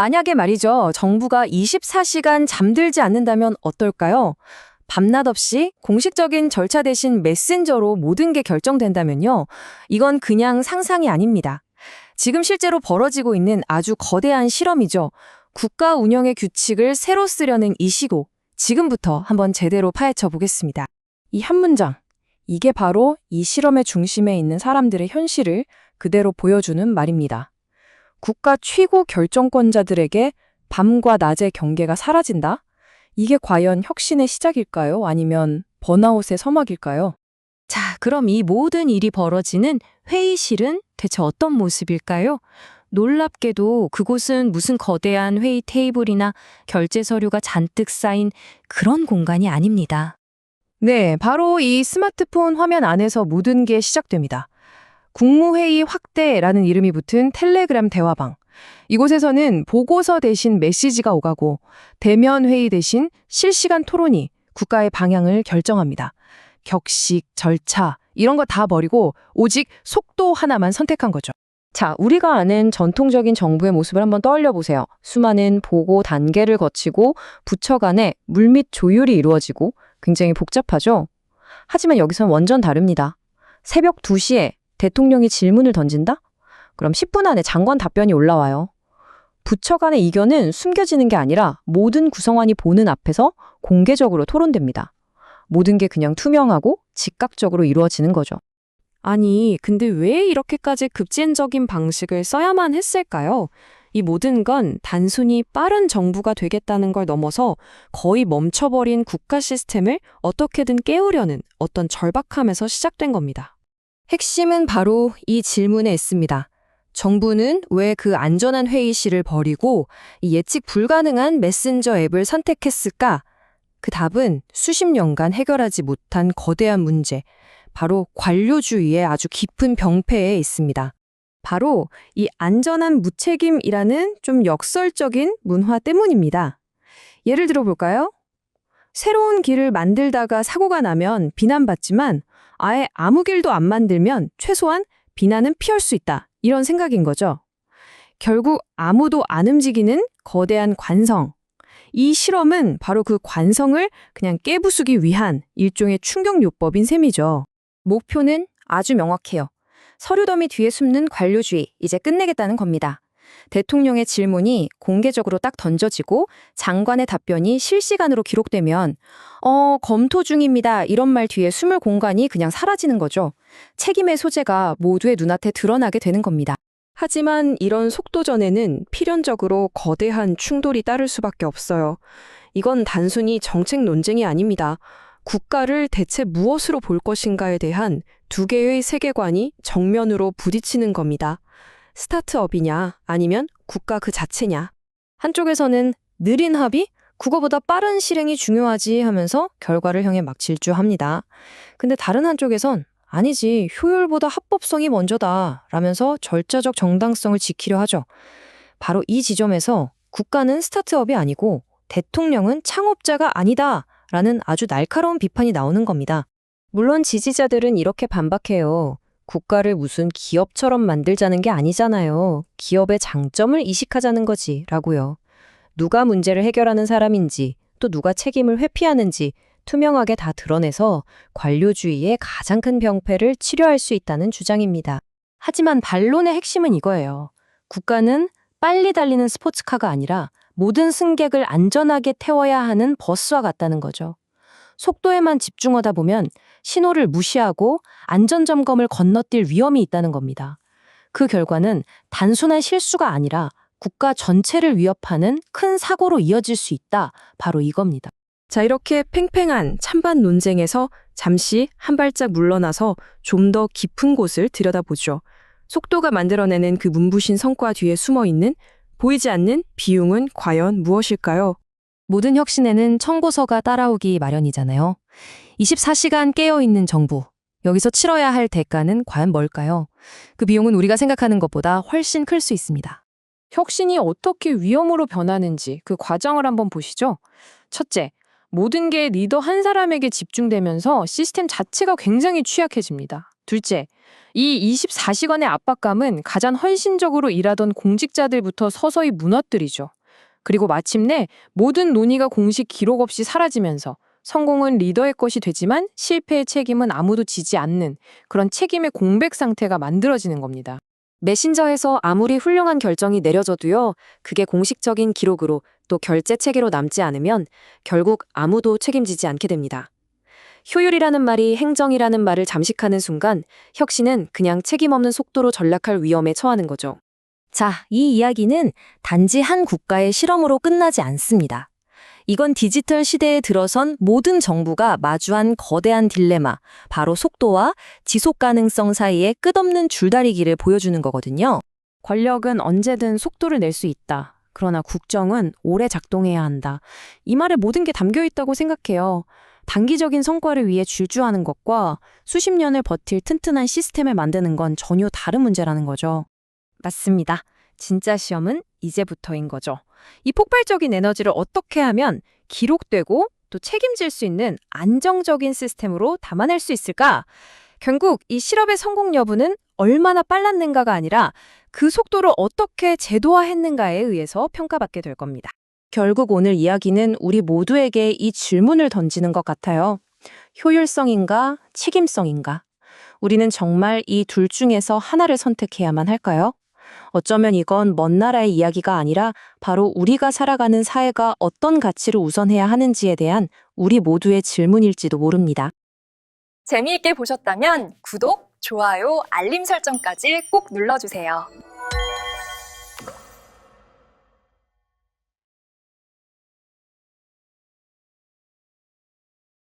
만약에 말이죠, 정부가 24시간 잠들지 않는다면 어떨까요? 밤낮 없이 공식적인 절차 대신 메신저로 모든 게 결정된다면요. 이건 그냥 상상이 아닙니다. 지금 실제로 벌어지고 있는 아주 거대한 실험이죠. 국가 운영의 규칙을 새로 쓰려는 이 시고, 지금부터 한번 제대로 파헤쳐 보겠습니다. 이 한 문장, 이게 바로 이 실험의 중심에 있는 사람들의 현실을 그대로 보여주는 말입니다. 국가 최고 결정권자들에게 밤과 낮의 경계가 사라진다? 이게 과연 혁신의 시작일까요? 아니면 번아웃의 서막일까요? 자, 그럼 이 모든 일이 벌어지는 회의실은 대체 어떤 모습일까요? 놀랍게도 그곳은 무슨 거대한 회의 테이블이나 결제 서류가 잔뜩 쌓인 그런 공간이 아닙니다. 네, 바로 이 스마트폰 화면 안에서 모든 게 시작됩니다. 국무회의 확대라는 이름이 붙은 텔레그램 대화방. 이곳에서는 보고서 대신 메시지가 오가고 대면 회의 대신 실시간 토론이 국가의 방향을 결정합니다. 격식, 절차 이런 거 다 버리고 오직 속도 하나만 선택한 거죠. 자, 우리가 아는 전통적인 정부의 모습을 한번 떠올려 보세요. 수많은 보고 단계를 거치고 부처 간에 물밑 조율이 이루어지고 굉장히 복잡하죠? 하지만 여기선 완전 다릅니다. 새벽 2시에 대통령이 질문을 던진다? 그럼 10분 안에 장관 답변이 올라와요. 부처 간의 의견은 숨겨지는 게 아니라 모든 구성원이 보는 앞에서 공개적으로 토론됩니다. 모든 게 그냥 투명하고 즉각적으로 이루어지는 거죠. 아니, 근데 왜 이렇게까지 급진적인 방식을 써야만 했을까요? 이 모든 건 단순히 빠른 정부가 되겠다는 걸 넘어서 거의 멈춰버린 국가 시스템을 어떻게든 깨우려는 어떤 절박함에서 시작된 겁니다. 핵심은 바로 이 질문에 있습니다. 정부는 왜 그 안전한 회의실을 버리고 이 예측 불가능한 메신저 앱을 선택했을까? 그 답은 수십 년간 해결하지 못한 거대한 문제, 바로 관료주의의 아주 깊은 병폐에 있습니다. 바로 이 안전한 무책임이라는 좀 역설적인 문화 때문입니다. 예를 들어볼까요? 새로운 길을 만들다가 사고가 나면 비난받지만 아예 아무 길도 안 만들면 최소한 비난은 피할 수 있다. 이런 생각인 거죠. 결국 아무도 안 움직이는 거대한 관성. 이 실험은 바로 그 관성을 그냥 깨부수기 위한 일종의 충격요법인 셈이죠. 목표는 아주 명확해요. 서류 더미 뒤에 숨는 관료주의, 이제 끝내겠다는 겁니다. 대통령의 질문이 공개적으로 딱 던져지고 장관의 답변이 실시간으로 기록되면 검토 중입니다. 이런 말 뒤에 숨을 공간이 그냥 사라지는 거죠. 책임의 소재가 모두의 눈앞에 드러나게 되는 겁니다. 하지만 이런 속도전에는 필연적으로 거대한 충돌이 따를 수밖에 없어요. 이건 단순히 정책 논쟁이 아닙니다. 국가를 대체 무엇으로 볼 것인가에 대한 두 개의 세계관이 정면으로 부딪히는 겁니다. 스타트업이냐 아니면 국가 그 자체냐. 한쪽에서는 느린 합의, 그거보다 빠른 실행이 중요하지 하면서 결과를 향해 막 질주합니다. 근데 다른 한쪽에선 아니지, 효율보다 합법성이 먼저다 라면서 절차적 정당성을 지키려 하죠. 바로 이 지점에서 국가는 스타트업이 아니고 대통령은 창업자가 아니다 라는 아주 날카로운 비판이 나오는 겁니다. 물론 지지자들은 이렇게 반박해요. 국가를 무슨 기업처럼 만들자는 게 아니잖아요. 기업의 장점을 이식하자는 거지 라고요. 누가 문제를 해결하는 사람인지 또 누가 책임을 회피하는지 투명하게 다 드러내서 관료주의의 가장 큰 병폐를 치료할 수 있다는 주장입니다. 하지만 반론의 핵심은 이거예요. 국가는 빨리 달리는 스포츠카가 아니라 모든 승객을 안전하게 태워야 하는 버스와 같다는 거죠. 속도에만 집중하다 보면 신호를 무시하고 안전점검을 건너뛸 위험이 있다는 겁니다. 그 결과는 단순한 실수가 아니라 국가 전체를 위협하는 큰 사고로 이어질 수 있다. 바로 이겁니다. 자, 이렇게 팽팽한 찬반 논쟁에서 잠시 한 발짝 물러나서 좀 더 깊은 곳을 들여다보죠. 속도가 만들어내는 그 문부신 성과 뒤에 숨어있는 보이지 않는 비용은 과연 무엇일까요? 모든 혁신에는 청고서가 따라오기 마련이잖아요. 24시간 깨어있는 정부. 여기서 치러야 할 대가는 과연 뭘까요? 그 비용은 우리가 생각하는 것보다 훨씬 클 수 있습니다. 혁신이 어떻게 위험으로 변하는지 그 과정을 한번 보시죠. 첫째, 모든 게 리더 한 사람에게 집중되면서 시스템 자체가 굉장히 취약해집니다. 둘째, 이 24시간의 압박감은 가장 헌신적으로 일하던 공직자들부터 서서히 무너뜨리죠. 그리고 마침내 모든 논의가 공식 기록 없이 사라지면서 성공은 리더의 것이 되지만 실패의 책임은 아무도 지지 않는 그런 책임의 공백 상태가 만들어지는 겁니다. 메신저에서 아무리 훌륭한 결정이 내려져도요, 그게 공식적인 기록으로 또 결제 체계로 남지 않으면 결국 아무도 책임지지 않게 됩니다. 효율이라는 말이 행정이라는 말을 잠식하는 순간 혁신은 그냥 책임 없는 속도로 전락할 위험에 처하는 거죠. 자, 이 이야기는 단지 한 국가의 실험으로 끝나지 않습니다. 이건 디지털 시대에 들어선 모든 정부가 마주한 거대한 딜레마, 바로 속도와 지속 가능성 사이의 끝없는 줄다리기를 보여주는 거거든요. 권력은 언제든 속도를 낼 수 있다. 그러나 국정은 오래 작동해야 한다. 이 말에 모든 게 담겨 있다고 생각해요. 단기적인 성과를 위해 질주하는 것과 수십 년을 버틸 튼튼한 시스템을 만드는 건 전혀 다른 문제라는 거죠. 맞습니다. 진짜 시험은 이제부터인 거죠. 이 폭발적인 에너지를 어떻게 하면 기록되고 또 책임질 수 있는 안정적인 시스템으로 담아낼 수 있을까? 결국 이 실험의 성공 여부는 얼마나 빨랐는가가 아니라 그 속도를 어떻게 제도화했는가에 의해서 평가받게 될 겁니다. 결국 오늘 이야기는 우리 모두에게 이 질문을 던지는 것 같아요. 효율성인가, 책임성인가? 우리는 정말 이 둘 중에서 하나를 선택해야만 할까요? 어쩌면 이건 먼 나라의 이야기가 아니라 바로 우리가 살아가는 사회가 어떤 가치를 우선해야 하는지에 대한 우리 모두의 질문일지도 모릅니다. 재미있게 보셨다면 구독, 좋아요, 알림 설정까지 꼭 눌러주세요.